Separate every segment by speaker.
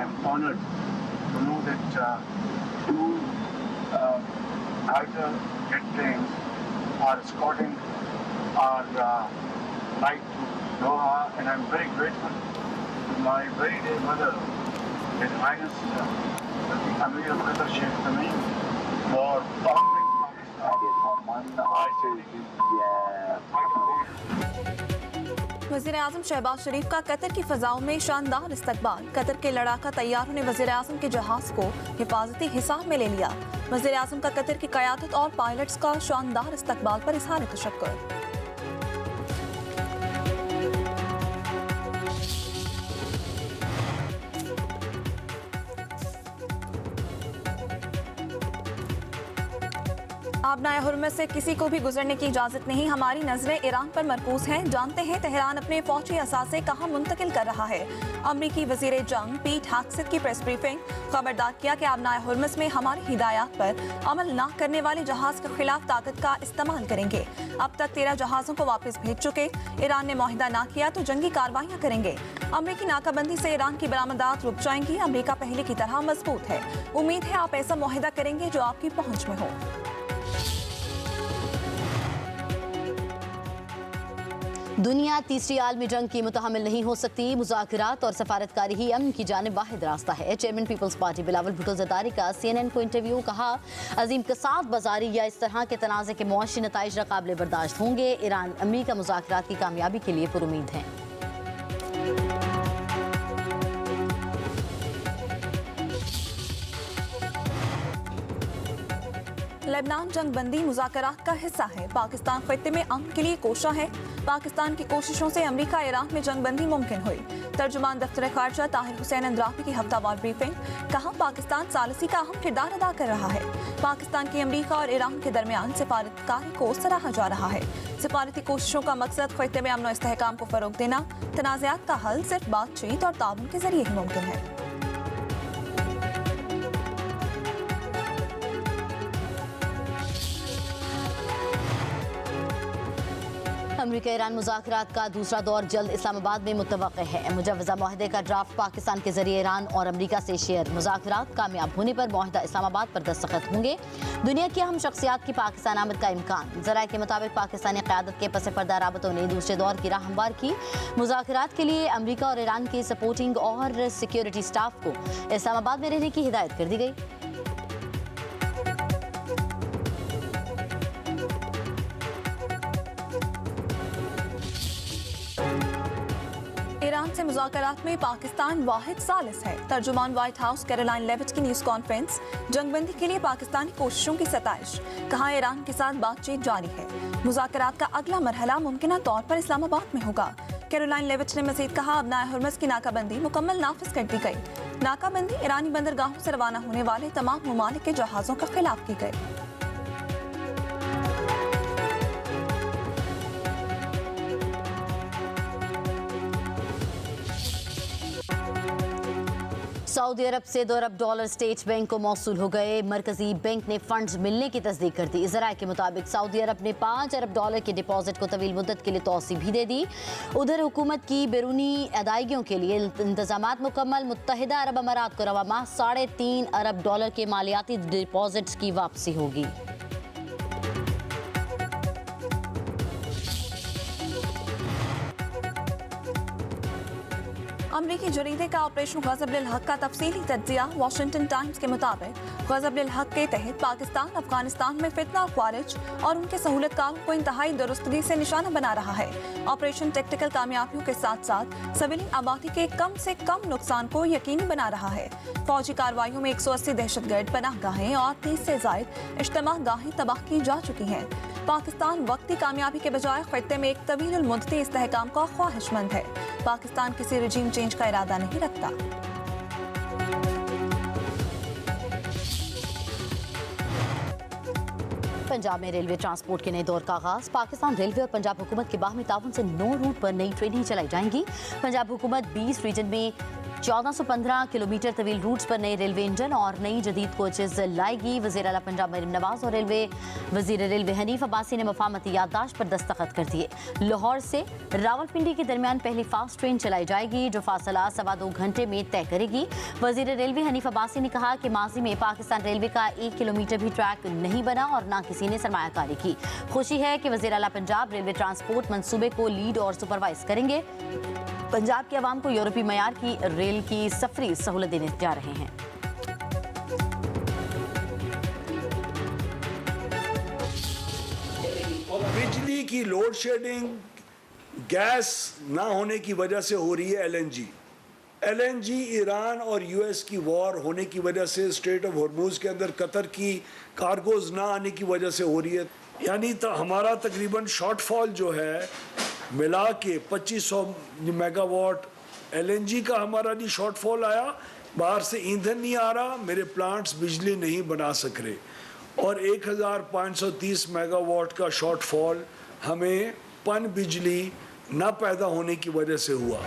Speaker 1: I'm honored to know that two fighter jet planes are escorting our flight to Doha, and I'm very grateful to my very dear mother, His Highness the Amir of Qatar Sheikh Tamim, for founding
Speaker 2: वज़ीर आज़म शहबाज शरीफ का Qatar की फ़ज़ाओं में शानदार इस्तकबाल। Qatar के लड़ाका तैयारों ने वज़ीर आज़म के जहाज़ को हिफाजती हिसाब में ले लिया। वज़ीर आज़म का कतर की क़यादत और पायलट्स का शानदार इस्तकबाल पर इज़हार तशक्कुर। आबनाए हुर्मज़ से किसी को भी गुजरने की इजाज़त नहीं। हमारी नज़रें ईरान पर मरकूज़ हैं। जानते हैं तेहरान अपने फौजी असासे कहाँ मुंतकिल कर रहा है। अमरीकी वज़ीर जंग पीट हेग्सेथ की प्रेस ब्रीफिंग। खबरदार किया कि आबनाए हुर्मज़ में हमारी हिदायत पर अमल न करने वाले जहाज़ के खिलाफ ताकत का इस्तेमाल करेंगे। अब तक 13 जहाज़ों को वापस भेज चुके। ईरान ने मुआहिदा ना किया तो जंगी कार्रवाइयाँ करेंगे। अमरीकी नाकाबंदी से ईरान की बरामदात रुक जाएंगी। अमरीका पहले की तरह मजबूत है। उम्मीद है आप ऐसा मुआहिदा करेंगे जो आपकी पहुँच में हो।
Speaker 3: दुनिया तीसरी आलमी जंग की मुतहम्मिल नहीं हो सकती। मुज़ाकरात और सफारतकारी ही अमन की जानिब वाहिद रास्ता है। Chairman Peoples Party Bilawal Bhutto Zardari का CNN को इंटरव्यू। कहा, अजीम कसाद बाजारी या इस तरह के तनाज़े के मुआशी नताइज नाकाबिले बर्दाश्त होंगे। ईरान अमरीका मुज़ाकरात की कामयाबी के लिए पुरुमीद हैं।
Speaker 2: लेबनान जंग बंदी मुज़ाकरात का हिस्सा है। पाकिस्तान खित्ते में अमन के लिए कोशा है। पाकिस्तान की कोशिशों से अमरीका ईरान में जंग बंदी मुमकिन हुई। तर्जुमान दफ्तर खारजा ताहिर हुसैन अंद्राफी की हफ्तावार ब्रीफिंग। कहा, पाकिस्तान सालसी का अहम किरदार अदा कर रहा है। पाकिस्तान की अमरीका और ईरान के दरमियान सिफारतकारी को सराहा जा रहा है। सिफारती कोशिशों का मकसद खित्ते में अमन और इस्तेहकाम को फरोग देना। तनाज़ात का हल सिर्फ बातचीत और ताउन के जरिए ही मुमकिन है।
Speaker 3: अमरीका ईरान मुज़ाकरात का दूसरा दौर जल्द इस्लामाबाद में मुतवक्किह है। मुजव्वज़ा मुआहदे का ड्राफ्ट पाकिस्तान के जरिए ईरान और अमरीका से शेयर। मुज़ाकरात कामयाब होने पर मुआहदा इस्लामाबाद पर दस्तखत होंगे। दुनिया की अहम शख्सियात की पाकिस्तान आमद का इम्कान। ज़राए के मुताबिक पाकिस्तानी क़यादत के पस पर्दा राबतों ने दूसरे दौर की राह हमवार की। मुज़ाकरात के लिए अमरीका और ईरान के सपोर्टिंग और सिक्योरिटी स्टाफ को इस्लामाबाद में रहने की हिदायत कर दी गई।
Speaker 2: ईरान से मुज़ाकरात में पाकिस्तान वाहिद सालिस है। तर्जुमान व्हाइट हाउस कैरोलाइन लेविट की न्यूज़ कॉन्फ्रेंस। जंगबंदी के लिए पाकिस्तानी कोशिशों की सताइश। कहा, ईरान के साथ बातचीत जारी है। मुज़ाकरात का अगला मरहला मुमकिन तौर पर इस्लामाबाद में होगा। कैरोलाइन लेविट ने मज़ीद कहा, आबनाए हुर्मज़ की नाकाबंदी मुकम्मल नाफिज कर दी गई। नाकाबंदी ईरानी बंदरगाहों से रवाना होने वाले तमाम ममालिक के जहाज़ों के खिलाफ की गई।
Speaker 3: सऊदी अरब से $2 अरब स्टेट बैंक को मौसूल हो गए। मरकजी बैंक ने फंड्स मिलने की तस्दीक कर दी। ज़राए के मुताबिक सऊदी अरब ने $5 अरब के डिपॉजिट को तवील मुद्दत के लिए तौसी भी दे दी। उधर हुकूमत की बैरूनी अदायगियों के लिए इंतजामात मुकम्मल। मुत्तहिदा अरब अमारात को रवा माह $3.5 अरब के मालियाती डिपॉजिट्स की वापसी होगी।
Speaker 2: अमरीकी जरीदे का ऑपरेशन ग़ज़ब-उल हक़ का तफसीली तज्ज़िया। वाशिंगटन टाइम्स के मुताबिक ग़ज़ब-उल हक़ के तहत पाकिस्तान अफगानिस्तान में फितना ख्वारिज और उनके सहूलतकारों को इंतहाई दुरुस्तगी से निशाना बना रहा है। ऑपरेशन टेक्टिकल कामयाबियों के साथ साथ सिविलियन आबादी के कम से कम नुकसान को यकीनी बना रहा है। फौजी कार्रवाइयों में 180 दहशतगर्द पनाहगाहें और 30 से ज़ायद इज्तिमा गाहें तबाह की जा चुकी हैं। पाकिस्तान वक्ती कामयाबी के बजाय खित्ते में एक तवील मुद्दती इस्तेहकाम का ख्वाहिशमंद है। पाकिस्तान किसी रजीम चेंज का इरादा नहीं रखता।
Speaker 3: पंजाब में रेलवे ट्रांसपोर्ट के नए दौर का आगाज। पाकिस्तान रेलवे और पंजाब हुकूमत के बाहमी ताउन से 9 रूट पर नई ट्रेनें चलाई जाएंगी। पंजाब हुकूमत 20 रीजन में 1415 किलोमीटर तवील रूट्स पर नए रेलवे इंजन और नई जदीद कोचेज लाएगी। वज़ीर आला पंजाब मरीम नवाज और वज़ीर रेलवे हनीफ अब्बासी ने मफाहमती याददाश्त पर दस्तखत कर दिए। लाहौर से रावलपिंडी के दरमियान पहली फास्ट ट्रेन चलाई जाएगी जो फासला 2.25 घंटे में तय करेगी। वज़ीर रेलवे हनीफ अब्बासी ने कहा कि माजी में पाकिस्तान रेलवे का 1 किलोमीटर भी ट्रैक नहीं बना और ना किसी ने सरमायाकारी की। खुशी है कि वज़ीर आला पंजाब रेलवे ट्रांसपोर्ट मंसूबे को लीड और सुपरवाइज करेंगे। पंजाब के अवाम को यूरोपीय मयार की रेल की सफरी सहूलत देने जा रहे हैं।
Speaker 4: बिजली की लोड शेडिंग गैस ना होने की वजह से हो रही है। एलएनजी ईरान और यूएस की वॉर होने की वजह से स्ट्रेट ऑफ हॉर्मुज के अंदर कतर की कार्गोज ना आने की वजह से हो रही है। यानी तो हमारा तकरीबन शॉर्टफॉल जो है मिला के 2500 मेगावाट एलएनजी का हमारा नहीं शॉर्टफॉल आया। बाहर से ईंधन नहीं आ रहा, मेरे प्लांट्स बिजली नहीं बना सक रहे और 1530 मेगावाट का शॉर्टफॉल हमें पन बिजली न पैदा होने की वजह से हुआ।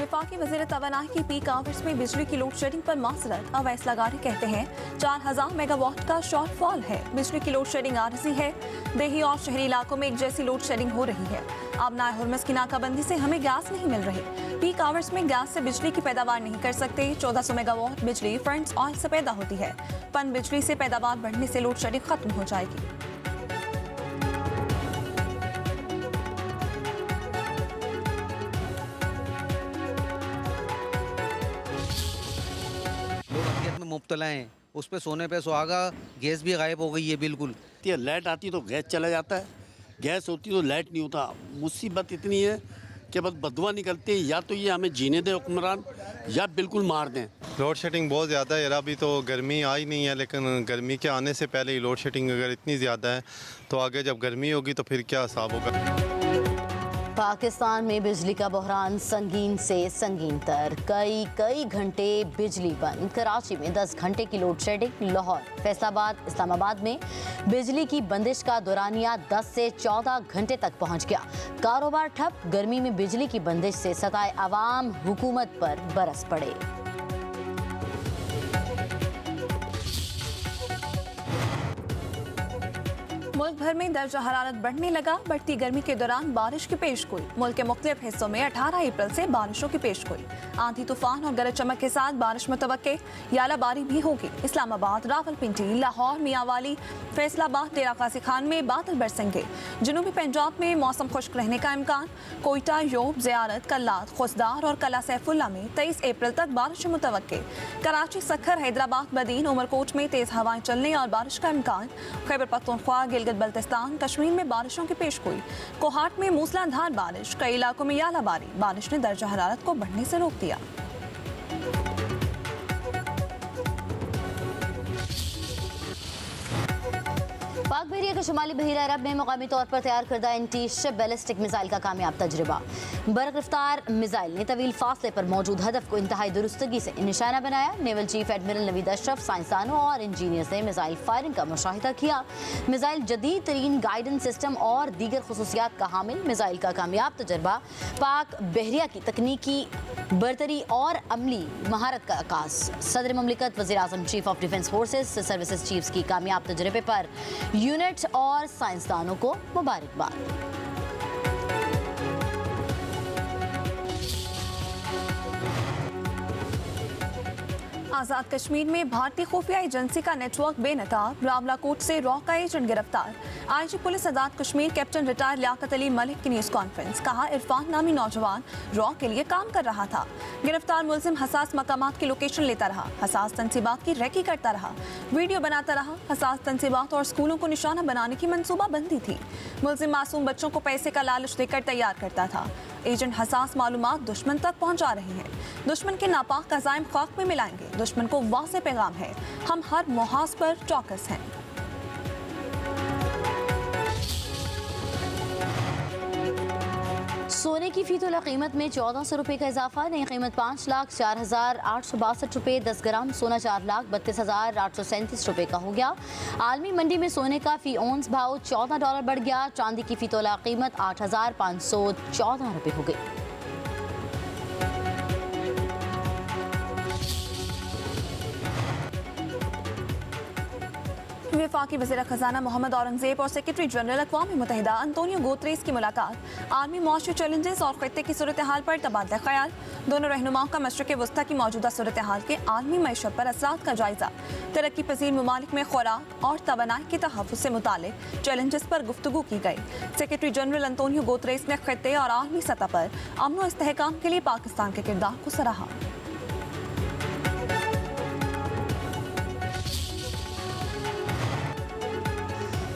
Speaker 2: वफाकी वज़ीर तवानाई की पीक आवर्स में बिजली की लोड शेडिंग पर मासरत। अवैस लगारी कहते हैं 4000 मेगावाट का शॉर्टफॉल है। बिजली की लोड शेडिंग आरजी है। देही और शहरी इलाकों में एक जैसी लोड शेडिंग हो रही है। अब नाए हुरमस की नाकाबंदी से हमें गैस नहीं मिल रही। पीक आवर्स में गैस से बिजली की पैदावार नहीं कर सकते। 1400 मेगावाट बिजली फ्रंट्स ऑयल से पैदा होती है। पन बिजली से पैदावार बढ़ने से लोड शेडिंग खत्म हो जाएगी।
Speaker 5: मुब्तला हैं, उस पे सोने पे सुहागा। गैस भी गायब हो गई है बिल्कुल।
Speaker 6: लाइट आती तो गैस चला जाता है, गैस होती तो लाइट नहीं होता। मुसीबत इतनी है कि बस बदवा निकलती है, या तो ये हमें जीने दें हुक्मरान या बिल्कुल मार दें।
Speaker 7: लोड शेडिंग बहुत ज़्यादा है यार। अभी तो गर्मी आई नहीं है, लेकिन गर्मी के आने से पहले ही लोड शेडिंग अगर इतनी ज़्यादा है तो आगे जब गर्मी होगी तो फिर क्या हिसाब होगा।
Speaker 3: पाकिस्तान में बिजली का बहरान संगीन से संगीन तर। कई घंटे बिजली बंद। कराची में 10 घंटे की लोड शेडिंग। लाहौर, फैसलाबाद, इस्लामाबाद में बिजली की बंदिश का दौरानिया 10 से 14 घंटे तक पहुंच गया। कारोबार ठप। गर्मी में बिजली की बंदिश से सताए अवाम हुकूमत पर बरस पड़े।
Speaker 2: मुल्क भर में दर्जा हरारत बढ़ने लगा। बढ़ती गर्मी के दौरान बारिश की पेशगोई। मुल्क के मुख्तलिफ हिस्सों में 18 अप्रैल से बारिशों की पेशगोई। आंधी तूफान और गरज चमक के साथ बारिश मुतवक्के। यालाबारी भी होगी। इस्लामाबाद, रावलपिंडी, लाहौर, मियांवाली, फैसलाबाद, डेरा गाजी खान में बादल बरसेंगे। जनूबी पंजाब में मौसम खुश्क रहने का इम्कान। कोयटा, योब, ज़ियारत, कल्लात, खुसदार और कला सैफुल्ला में 23 अप्रैल तक बारिश मुतवक्के। कराची, सक्खर, हैदराबाद, बदीन, उमरकोट में तेज हवाएं चलने और बारिश का इम्कान। खैबर पख्तूनख्वा, गिलगित बल्तिस्तान, कश्मीर में बारिशों की पेशगोई। कोहाट में मूसलाधार बारिश। कई इलाकों में यालाबारी। बारिश ने दर्जा हरारत को बढ़ने से रोक दिया।
Speaker 3: पाक बहरिया के शुमाली बहीरा अरब में मुकामी तौर पर तैयार करदा एंटी शिप बैलिस्टिक मिसाइल का कामयाब तजर्बा। बरक़ रफ्तार मिसाइल ने तवील फासले पर मौजूद हदफ को इंतहाई दुरुस्तगी से निशाना बनाया। Naval chief admiral Naveed Ashraf, साइंसदानों और इंजीनियर्स ने मिसाइल फायरिंग का मुशाहिदा किया। मिसाइल जदीद तरीन गाइडेंस सिस्टम और दीगर खसूसियात का हामिल। मिसाइल का कामयाब तजर्बा पाक बहरिया की तकनीकी बरतरी और अमली महारत का आकाश। सदर ममलिकत, वज़ीर आज़म, chief of defence forces services chiefs की कामयाब तजर्बे पर यूनिट और साइंसदानों को मुबारकबाद।
Speaker 2: आज़ाद कश्मीर में भारतीय खुफिया एजेंसी का नेटवर्क बेनकाब। रावलाकोट से रॉ का एजेंट गिरफ्तार। IG police Azad Kashmir captain retire Liaquat Ali Malik की न्यूज़ कॉन्फ्रेंस। कहा, इरफान नामी नौजवान रॉ के लिए काम कर रहा था। गिरफ्तार मुलजिम हसास मकामात की लोकेशन लेता रहा। हसास तनसीबात की रैकी करता रहा। वीडियो बनाता रहा। हसास तनसीबात और स्कूलों को निशाना बनाने की मनसूबाबंदी थी। मुलजिम मासूम बच्चों को पैसे का लालच देकर तैयार करता था। एजेंट हसास मालूमात दुश्मन तक पहुंचा रहे हैं। दुश्मन के नापाक अज़ाइम खाक में मिलाएंगे। दुश्मन को वाज़ेह पैगाम है, हम हर मुहाज पर चौकस हैं।
Speaker 3: सोने की फी तोला कीमत में 1400 रुपये का इजाफा। नई कीमत 5,04,862 रुपये। 10 ग्राम सोना 4,32,837 रुपये का हो गया। आलमी मंडी में सोने का फी औंस भाव $14 बढ़ गया। चांदी की फी तोला कीमत 8,514 रुपये हो गई।
Speaker 2: वफाकी वज़ीर ख़ज़ाना मोहम्मद औरंगज़ेब और सेक्रेटरी जनरल अक़वाम मुत्तहिदा अंतोनियो गुतेरेस की मुलाकात। आलमी मुआशी चैलेंजेस और ख़ित्ते की सूरत हाल पर तबादला ख़याल। दोनों रहनुमाओं का मशरिक़ वस्ता की मौजूदा सूरत हाल के आलमी मईशत पर असरात का जायज़ा। तरक्की पजीर ममालिक में खुराक और तवानाई के तहफ़्फ़ुज़ से मुताल्लिक़ चैलेंजेस पर गुफ्तगू की गई। सेक्रेटरी जनरल अंतोनियो गुतेरेस ने ख़ित्ते और आलमी सतह पर अमन व इस्तेहकाम के लिए पाकिस्तान के किरदार को सराहा।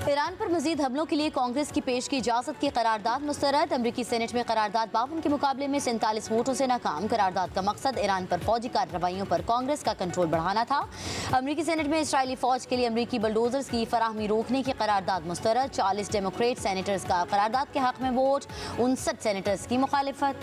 Speaker 3: ईरान पर मजीद हमलों के लिए कांग्रेस की पेश की इजाज़त की करारदाद मुस्तरद। अमरीकी सेनेट में करारदाद 52 के मुकाबले में 47 वोटों से नाकाम। करारदाद का मकसद ईरान पर फौजी कार्रवाइयों पर कांग्रेस का कंट्रोल बढ़ाना था। अमरीकी सेनेट में इसराइली फौज के लिए अमरीकी बुलडोजर्स की फराहमी रोकने की करारदाद मुस्तरद। 40 डेमोक्रेट सेनेटर्स का करारदाद के हक में वोट, 59 सेनेटर्स की मुखालिफत।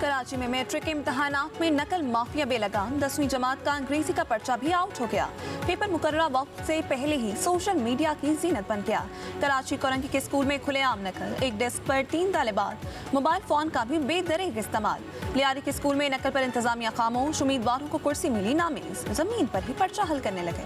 Speaker 2: कराची में मैट्रिक के इम्तहानात में नकल माफिया बेलगाम। 10वीं जमात का अंग्रेजी का पर्चा भी आउट हो गया। पेपर मुकर्ररा वक्त से पहले ही सोशल मीडिया की जीनत बन गया। कराची कोरंगी के स्कूल में खुलेआम नकल। एक डेस्क पर 3 तालिबात। मोबाइल फोन का भी बेदरेग इस्तेमाल। लियारी के स्कूल में नकल पर इंतजामिया खामोश। उम्मीदवारों को कुर्सी मिली नामेज। जमीन पर ही पर्चा हल करने लगे।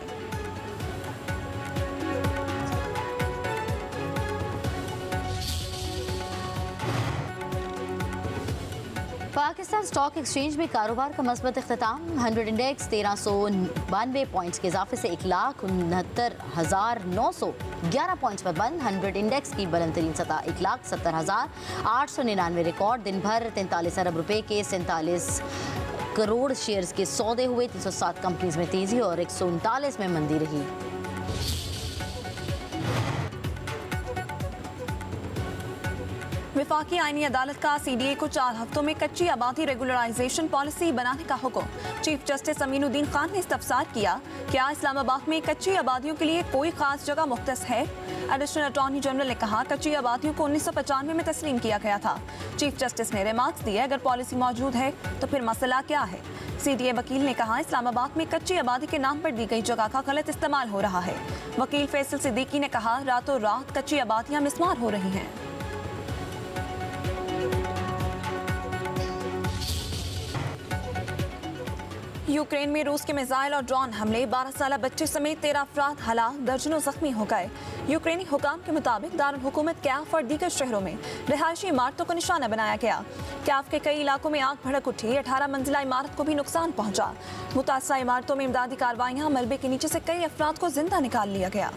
Speaker 3: पाकिस्तान स्टॉक एक्सचेंज में कारोबार का मस्बत इख्तिताम। 100 इंडेक्स 1392 पॉइंट्स के इजाफे से 1,69,911 पॉइंट्स पर बंद। 100 इंडेक्स की बुलंद तरीन सतह 1,70,899 रिकॉर्ड। दिन भर 43 अरब रुपए के 47 करोड़ शेयर्स के सौदे हुए। 307 कंपनीज में तेजी और 139 में मंदी रही।
Speaker 2: वफाकी आईनी अदालत का CDA को 4 हफ्तों में कच्ची आबादी रेगुलराइजेशन पॉलिसी बनाने का हुक्म। चीफ जस्टिस अमीनुद्दीन खान ने इस्तफसार किया, क्या इस्लामाबाद में कच्ची आबादियों के लिए कोई खास जगह मुख्तस है? एडिशनल अटॉर्नी जनरल ने कहा, कच्ची आबादियों को 1995 में तस्लीम किया गया था। चीफ जस्टिस ने रिमार्क्स दिए, अगर पॉलिसी मौजूद है तो फिर मसला क्या है? CDA वकील ने कहा, इस्लामाबाद में कच्ची आबादी के नाम पर दी गई जगह का गलत इस्तेमाल हो रहा है। वकील फैसल सिद्दीकी ने कहा, रातों रात कच्ची आबादियां मिस्मार हो रही हैं। यूक्रेन में रूस के मिसाइल और ड्रोन हमले। 12 साल बच्चे समेत 13 अफराद हलाक, दर्जनों जख्मी हो गए। यूक्रेनी हुकाम के मुताबिक दारुल हुकूमत कैफ और दीगर शहरों में रिहायशी इमारतों को निशाना बनाया गया। कैफ के कई इलाकों में आग भड़क उठी। 18 मंजिला इमारत को भी नुकसान पहुंचा। मुतासरा इमारतों में इमदादी कार्रवाइयां। मलबे के नीचे से कई अफराद को जिंदा निकाल लिया गया।